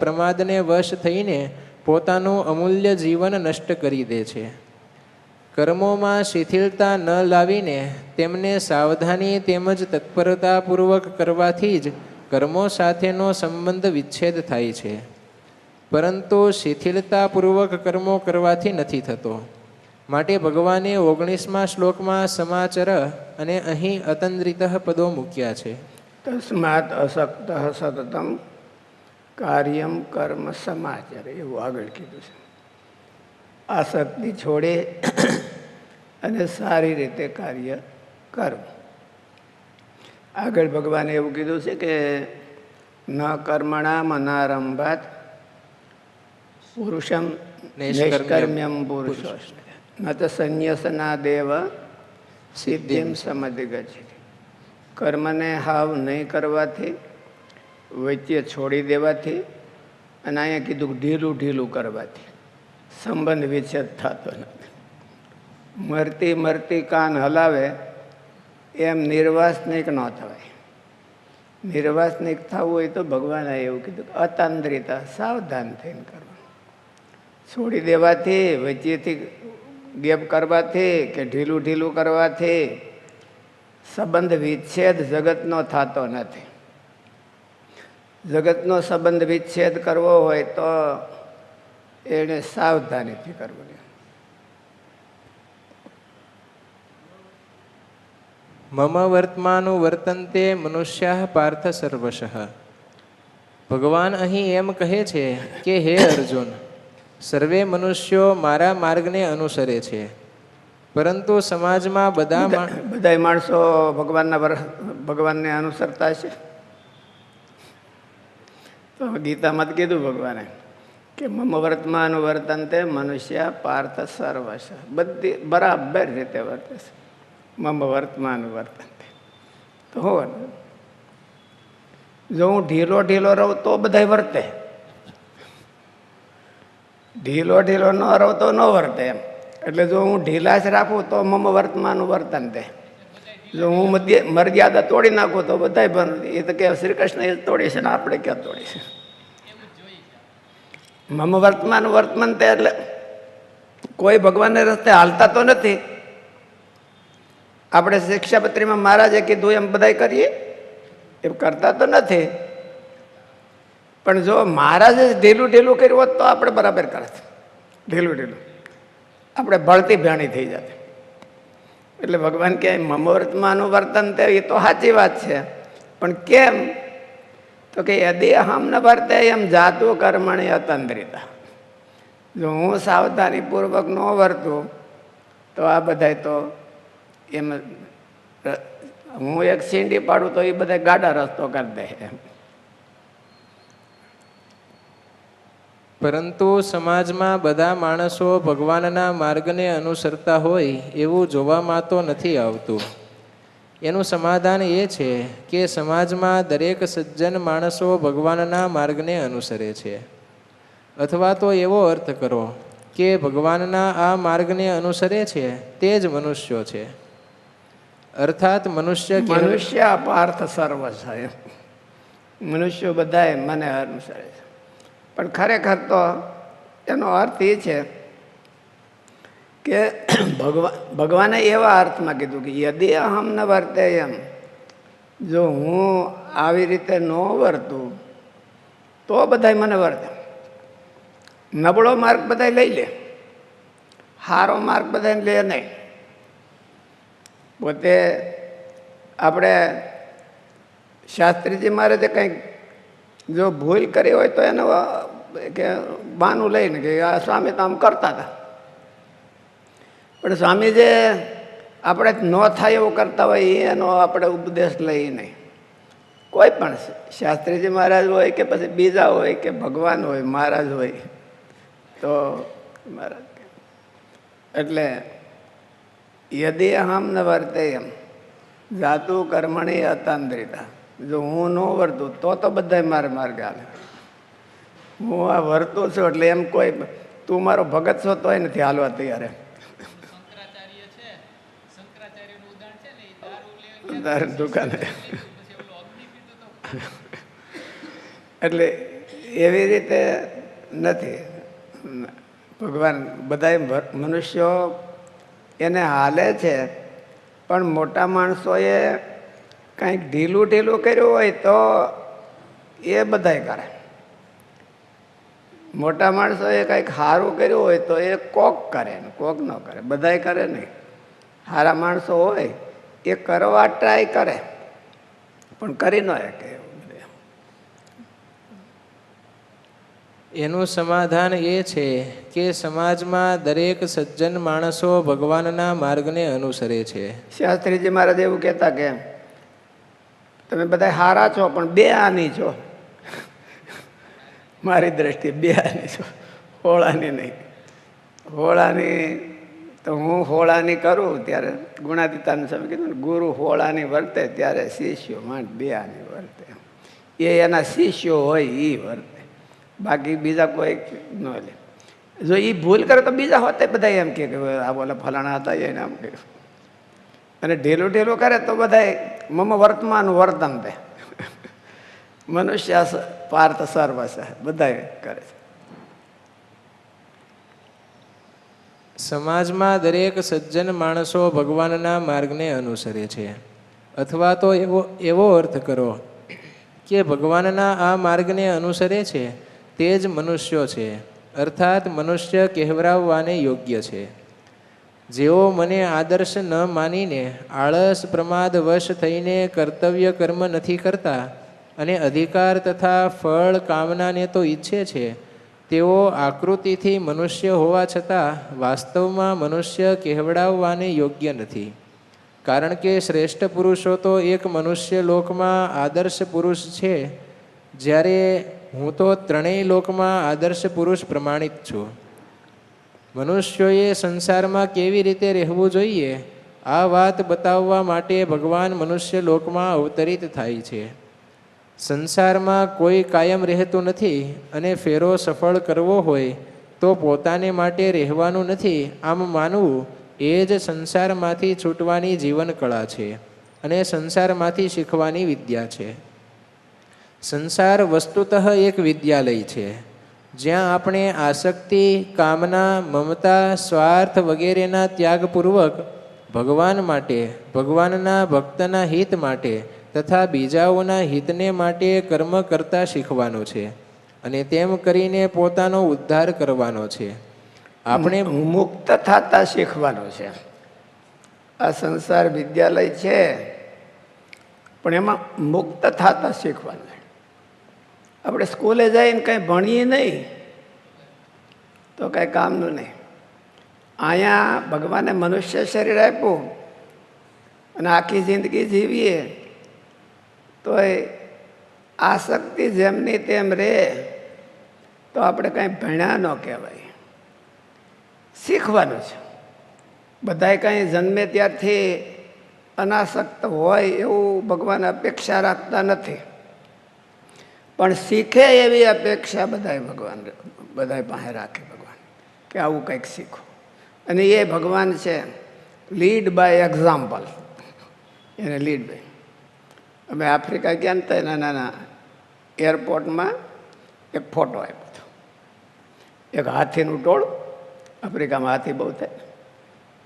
પ્રમાદને વશ થઈને પોતાનું અમૂલ્ય જીવન નષ્ટ કરી દે છે. કર્મોમાં શિથિલતા ન લાવીને તેમને સાવધાની તેમજ તત્પરતાપૂર્વક કરવાથી જ કર્મો સાથેનો સંબંધ વિચ્છેદ થાય છે, પરંતુ શિથિલતાપૂર્વક કર્મો કરવાથી નથી થતો. માટે ભગવાને 19મા શ્લોકમાં સમાચર અને અહીં અતંદ્રિત પદો મૂક્યા છે. તસ્માત અસક્ત સતતમ કાર્યમ કર્મ સમાચર, એવું આગળ કીધું છે. આસક્તિ છોડે અને સારી રીતે કાર્ય કરવું. આગળ ભગવાને એવું કીધું છે કે ન કર્મણા મનારંભાત પુરુષમ નૈષ્કર્મ્યમ પુરુષો ન તો સંન્યાસના દેવ સિદ્ધિમ સમધિગચ્છતિ. કર્મને હાવ નહીં કરવાથી, વચ્ચે છોડી દેવાથી, અને અહીંયા કીધું ઢીલું ઢીલું કરવાથી સંબંધ વિચ્છેદ થતો નથી. મરતી મરતી કાન હલાવે એમ નિર્વાસનિક ન થવાય. નિર્વાસનિક થવું હોય તો ભગવાને એવું કીધું અતાંદ્રિતા, સાવધાન થઈને કરવાનું. છોડી દેવાથી, વચ્ચેથી ગેપ કરવાથી કે ઢીલું ઢીલું કરવાથી સંબંધ વિચ્છેદ જગતનો થતો નથી. જગતનો સંબંધ વિચ્છેદ કરવો હોય તો એને સાવધાનીથી કરવું. મમ વર્તમાનું વર્તન્તે મનુષ્યા પાર્થ સર્વશઃ. ભગવાન અહીં એમ કહે છે કે હે અર્જુન, સર્વે મનુષ્યો મારા માર્ગને અનુસરે છે, પરંતુ સમાજમાં બધા માણસો ભગવાનને અનુસરતા છે. તો ગીતામાં કીધું ભગવાને કે મમ વર્તમાન વર્તન્તે મનુષ્ય પાર્થ સર્વશ. બધી બરાબર રીતે વર્તે છે. મમ વર્તમાન વર્તન્તે તો હોવાનું. જો હું ઢીલો ઢીલો રહું તો બધા વર્તે, ઢીલો ઢીલો ન રહું તો ન વર્તે એમ. એટલે જો હું ઢીલા જ રાખું તો મમ વર્તમાન વર્તન્તે. જો હું મર્યાદા તોડી નાખું તો બધા, એ તો કે શ્રી કૃષ્ણ એ તોડી છે ને આપણે ક્યાં તોડી છે. મમ વર્તમાન વર્તમાનતે એટલે કોઈ ભગવાનને રસ્તે હાલતા તો નથી. આપણે શિક્ષાપત્રીમાં મહારાજે કીધું એમ બધા કરીએ, એમ કરતા તો નથી. પણ જો મહારાજે ઢીલું ઢીલું કર્યું હોત તો આપણે બરાબર કરત. ઢીલું ઢીલું આપણે ભળતી ભેણી થઈ જાય. એટલે ભગવાન કહે મમ વર્તમાનું વર્તન તે એ તો સાચી વાત છે, પણ કેમ તો કે યદિ અહમ ન વર્તે એમ જાતું કર્મણી અતંદ્રિતા. જો હું સાવધાનીપૂર્વક ન વર્તું તો આ બધા તો એમ, હું એક સીંડી પાડું તો એ બધા ગાડા રસ્તો કરી દે એમ. પરંતુ સમાજમાં બધા માણસો ભગવાનના માર્ગને અનુસરતા હોય એવું જોવામાં તો નથી આવતું. એનું સમાધાન એ છે કે સમાજમાં દરેક સજ્જન માણસો ભગવાનના માર્ગને અનુસરે છે. અથવા તો એવો અર્થ કરો કે ભગવાનના આ માર્ગને અનુસરે છે તે જ મનુષ્યો છે. અર્થાત મનુષ્ય પાર્થ સર્વ છે. મનુષ્યો બધા મને અનુસરે છે. પણ ખરેખર તો એનો અર્થ એ છે કે ભગવાને એવા અર્થમાં કીધું કે યદિ અહમ ન વર્તે એમ, જો હું આવી રીતે ન વર્તું તો બધા મને વર્તે. નબળો માર્ગ બધા લઈ લે, સારો માર્ગ બધા લે નહીં. પોતે આપણે શાસ્ત્રીજી મહારાજે કંઈક જો ભૂલ કરી હોય તો એનો કે બાનું લઈને કે આ સ્વામી તો આમ કરતા હતા, પણ સ્વામી જે આપણે ન થાય એવું કરતા હોય એનો આપણે ઉપદેશ લઈ નહીં. કોઈ પણ શાસ્ત્રીજી મહારાજ હોય કે પછી બીજા હોય કે ભગવાન હોય, મહારાજ હોય તો મહારાજ એટલે યદિ અહમ ન વર્તે એમ જાતું કર્મણી અતાંદ્રિતા. જો હું ન વર્તું તો બધા મારે માર્ગે હાલે. હું આ વર્તું છું એટલે એમ કોઈ તું મારો ભગત છો તોય નથી હાલવા તૈયાર. દુકાને એટલે એવી રીતે નથી. ભગવાન બધા મનુષ્યો એને હાલે છે, પણ મોટા માણસોએ કંઈક ઢીલું ઢીલું કર્યું હોય તો એ બધાય કરે. મોટા માણસોએ કંઈક સારું કર્યું હોય તો એ કોક કરે, કોક ન કરે, બધાય કરે નહીં. સારા માણસો હોય એ કરવા ટ્રાય કરે પણ કરી ન શકે. એનું સમાધાન એ છે કે સમાજમાં દરેક સજ્જન માણસો ભગવાનના માર્ગને અનુસરે છે. શાસ્ત્રીજી મહારાજ એવું કહેતા કે તમે બધા સારા છો પણ બે આની છો. મારી દ્રષ્ટિએ બે આની છો, હોળાની નહીં. હોળાની તો હું હોળાની કરું ત્યારે ગુણાતીતાનું સમય કીધું ને, ગુરુ હોળાની વર્તે ત્યારે શિષ્યો માંડ બે આની વર્તે. એ એના શિષ્યો હોય એ વર્તે, બાકી બીજા કોઈ ન લે. જો એ ભૂલ કરે તો બીજા હોતે બધા એમ કે આ બોલા ફલાણા હતા એને આમ કહ્યું. અને ઢીલું ઢીલું કરે તો બધા મમ વર્તમાન વર્તન દે. મનુષ્ય પાર્થ સર્વસ બધા કરે છે. સમાજમાં દરેક સજ્જન માણસો ભગવાનના માર્ગને અનુસરે છે, અથવા તો એવો અર્થ કરો કે ભગવાનના આ માર્ગને અનુસરે છે તે જ મનુષ્યો છે, અર્થાત મનુષ્ય કહેવરાવવાને યોગ્ય છે. જેઓ મને આદર્શ ન માનીને આળસ પ્રમાદ વશ થઈને કર્તવ્ય કર્મ નથી કરતા અને અધિકાર તથા ફળ કામનાને તો ઈચ્છે છે, તેઓ આકૃતિથી મનુષ્ય હોવા છતાં વાસ્તવમાં મનુષ્ય કહેવડાવવાને યોગ્ય નથી. કારણ કે શ્રેષ્ઠ પુરુષો તો એક મનુષ્ય લોકમાં આદર્શ પુરુષ છે, જ્યારે હું તો ત્રણેય લોકમાં આદર્શ પુરુષ પ્રમાણિત છું. મનુષ્યોએ સંસારમાં કેવી રીતે રહેવું જોઈએ આ વાત બતાવવા માટે ભગવાન મનુષ્ય લોકમાં અવતરિત થાય છે. સંસારમાં કોઈ કાયમ રહેતું નથી અને ફેરો સફળ કરવો હોય તો પોતાને માટે રહેવાનું નથી આમ માનવું એ જ સંસારમાંથી છૂટવાની જીવન કળા છે અને સંસારમાંથી શીખવાની વિદ્યા છે. સંસાર વસ્તુતઃ એક વિદ્યાલય છે, જ્યાં આપણે આસક્તિ, કામના, મમતા, સ્વાર્થ વગેરેના ત્યાગપૂર્વક ભગવાન માટે, ભગવાનના ભક્તના હિત માટે તથા બીજાઓના હિતને માટે કર્મ કરતા શીખવાનું છે અને તેમ કરીને પોતાનો ઉદ્ધાર કરવાનો છે. આપણે મુક્ત થતા શીખવાનું છે. આ સંસાર વિદ્યાલય છે પણ એમાં મુક્ત થતા શીખવાનું. આપણે સ્કૂલે જઈને કંઈ ભણીએ નહીં તો કંઈ કામનું નહીં. અહીંયા ભગવાને મનુષ્ય શરીર આપ્યું અને આખી જિંદગી જીવીએ તો આસક્તિ જેમની તેમ રહે તો આપણે કંઈ ભણ્યા ન કહેવાય. શીખવાનું છે. બધાય કંઈ જન્મે ત્યારથી અનાસક્ત હોય એવું ભગવાન અપેક્ષા રાખતા નથી, પણ શીખે એવી અપેક્ષા બધાય ભગવાન બધાય પાસે રાખે ભગવાન કે આવું કંઈક શીખો. અને એ ભગવાન છે લીડ બાય એક્ઝામ્પલ. એને લીડ બાય. અમે આફ્રિકા ગયા ને નાના નાના એરપોર્ટમાં એક ફોટો આપ્યો હતો. એક હાથીનું ટોળું, આફ્રિકામાં હાથી બહુ થાય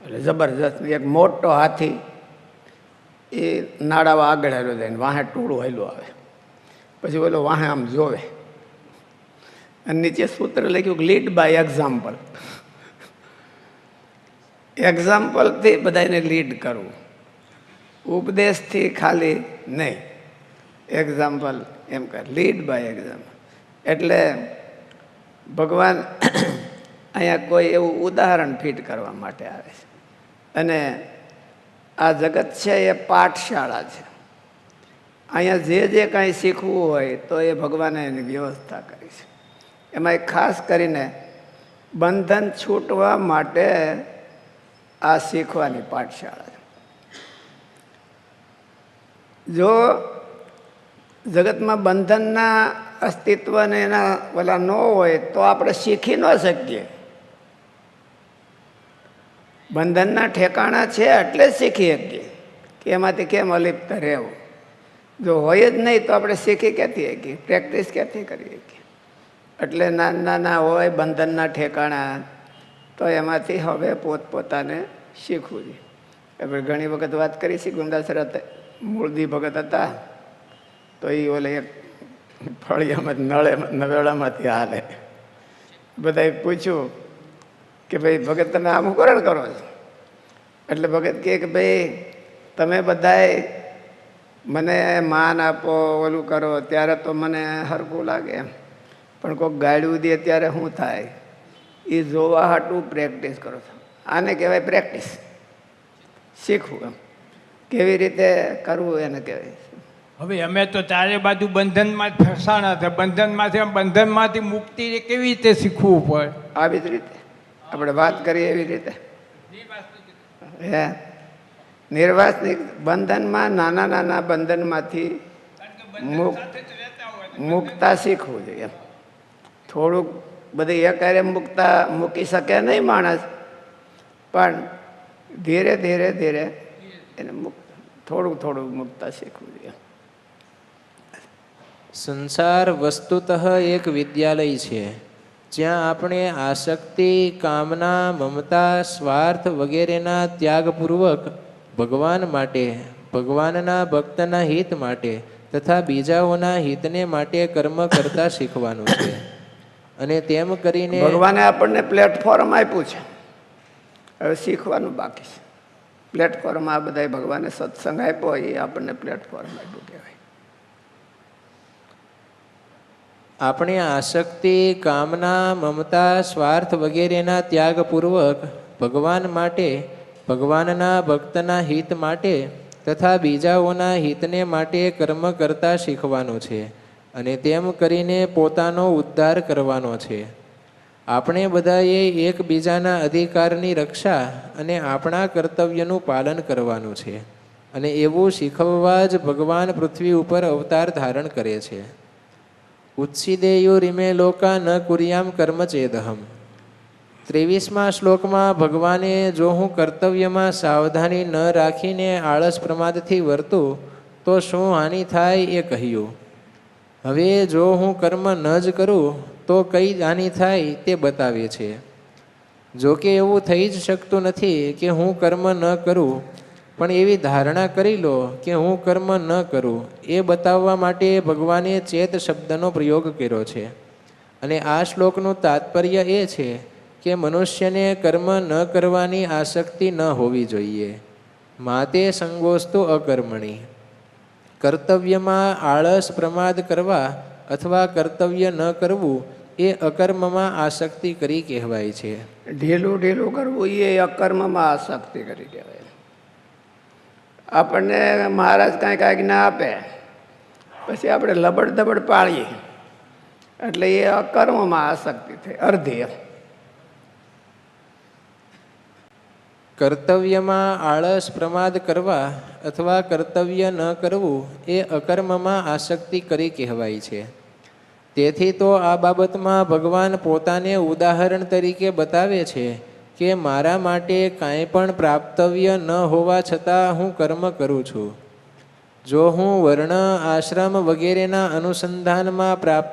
એટલે જબરજસ્ત એક મોટો હાથી એ નાડાવા આગળ હાલ્યો જાય ને વાહે ટોળું હાલ્યું આવે. પછી ઓલો વાહે આમ જોવે અને નીચે સૂત્ર લખ્યું લીડ બાય એક્ઝામ્પલ. એક્ઝામ્પલથી બધાને લીડ કરવું, ઉપદેશથી ખાલી નહીં. એક્ઝામ્પલ એમ કર, લીડ બાય એક્ઝામ્પલ. એટલે ભગવાન અહીંયા કોઈ એવું ઉદાહરણ ફિટ કરવા માટે આવે છે. અને આ જગત છે એ પાઠશાળા છે. અહીંયા જે જે કાંઈ શીખવું હોય તો એ ભગવાને એની વ્યવસ્થા કરી છે. એમાં ખાસ કરીને બંધન છૂટવા માટે આ શીખવાની પાઠશાળા છે. જો જગતમાં બંધનના અસ્તિત્વને એના ઓલા ન હોય તો આપણે શીખી ન શકીએ. બંધનના ઠેકાણા છે એટલે જ શીખી શકીએ કે એમાંથી કેમ અલિપ્ત રહેવું. જો હોય જ નહીં તો આપણે શીખી ક્યાંથી શકીએ, પ્રેક્ટિસ ક્યાંથી કરી શકીએ. એટલે નાના નાના હોય બંધનના ઠેકાણા, તો એમાંથી હવે પોતપોતાને શીખવું જોઈએ. આપણે ઘણી વખત વાત કરી છે. ગુંદાસરા મૂળદી ભગત હતા, તો એ ઓલે એક ફળિયામાં નવેડામાંથી હાલે. બધાએ પૂછ્યું કે ભાઈ ભગત તમે આમ કરણ કરો છો? એટલે ભગત કહે કે ભાઈ તમે બધાએ મને માન આપો, ઓલું કરો ત્યારે તો મને હરખું લાગે એમ, પણ કોઈક ગાળ્યું દે ત્યારે શું થાય એ જોવા હાટું પ્રેક્ટિસ કરો છો. આને કહેવાય પ્રેક્ટિસ, શીખવું. એમ કેવી રીતે કરવું એને કહેવાય. હવે અમે તો ચારે બાજુ બંધનમાં જ ફસાણા છે. બંધનમાંથી મુક્તિ કેવી રીતે શીખવું પડે? આવી જ રીતે આપણે વાત કરીએ એવી રીતે. હે નિર્વાસનિક બંધનમાં, નાના નાના બંધનમાંથી મુક્તા શીખવું જોઈએ. થોડુંક બધી એકારે મૂકી શકે નહીં માણસ, પણ ધીરે ધીરે ધીરે એને થોડુંક થોડુંક મુક્તા શીખવું જોઈએ. સંસાર વસ્તુતઃ એક વિદ્યાલય છે, જ્યાં આપણે આસક્તિ, કામના, મમતા, સ્વાર્થ વગેરેના ત્યાગપૂર્વક ભગવાન માટે, ભગવાનના ભક્તના હિત માટે તથા બીજાઓના હિતને માટે કર્મ કરતા શીખવાનું છે. અને તેમ કરીને ભગવાને આપણને પ્લેટફોર્મ આપ્યું છે, હવે શીખવાનું બાકી છે. પ્લેટફોર્મ આ બધા ભગવાને સત્સંગ આપ્યો, એ આપણને પ્લેટફોર્મ આપ્યું કહેવાય. આપણે આસક્તિ, કામના, મમતા, સ્વાર્થ વગેરેના ત્યાગપૂર્વક ભગવાન માટે, ભગવાનના ભક્તના હિત માટે તથા બીજાઓના હિતને માટે કર્મ કરતા શીખવાનું છે. અને તેમ કરીને પોતાનો ઉદ્ધાર કરવાનો છે. આપણે બધાએ એકબીજાના અધિકારની રક્ષા અને આપણા કર્તવ્યનું પાલન કરવાનું છે. અને એવું શીખવવા જ ભગવાન પૃથ્વી ઉપર અવતાર ધારણ કરે છે. ઉત્સિદેયુરિમે લોકા ન કુર્યામ કર્મ ચેદહમ. 23મા શ્લોકમાં ભગવાને જો હું કર્તવ્યમાં સાવધાની ન રાખીને આળસ પ્રમાદથી વર્તું તો શું હાનિ થાય એ કહ્યું. હવે જો હું કર્મ ન જ કરું તો કઈ હાનિ થાય તે બતાવે છે. જો કે એવું થઈ જ શકતું નથી કે હું કર્મ ન કરું, પણ એવી ધારણા કરી લો કે હું કર્મ ન કરું એ બતાવવા માટે ભગવાને ચેત શબ્દનો પ્રયોગ કર્યો છે. અને આ શ્લોકનું તાત્પર્ય એ છે કે મનુષ્યને કર્મ ન કરવાની આસક્તિ ન હોવી જોઈએ. માતે સંગોસ્તુ અકર્મણી. કર્તવ્યમાં આળસ પ્રમાદ કરવા અથવા કર્તવ્ય ન કરવું એ અકર્મમાં આસક્તિ કરી કહેવાય છે. ઢીલું ઢીલું કરવું એ અકર્મમાં આસક્તિ કરી કહેવાય. આપણને મહારાજ કાંઈક આજ્ઞા આપે, પછી આપણે લબડ દબડ પાળીએ, એટલે એ અકર્મમાં આસક્તિ થઈ અર્ધી. કર્તવ્યમાં આળસ પ્રમાદ કરવા અથવા કર્તવ્ય ન કરવું એ અકર્મમાં આસક્તિ કરી કહેવાય છે. તેથી તો આ બાબતમાં ભગવાન પોતાને ઉદાહરણ તરીકે બતાવે છે કે મારા માટે કાંઈ પણ પ્રાપ્તવ્ય ન હોવા છતાં હું કર્મ કરું છું. જો હું વર્ણ, આશ્રમ વગેરેના અનુસંધાનમાં પ્રાપ્ત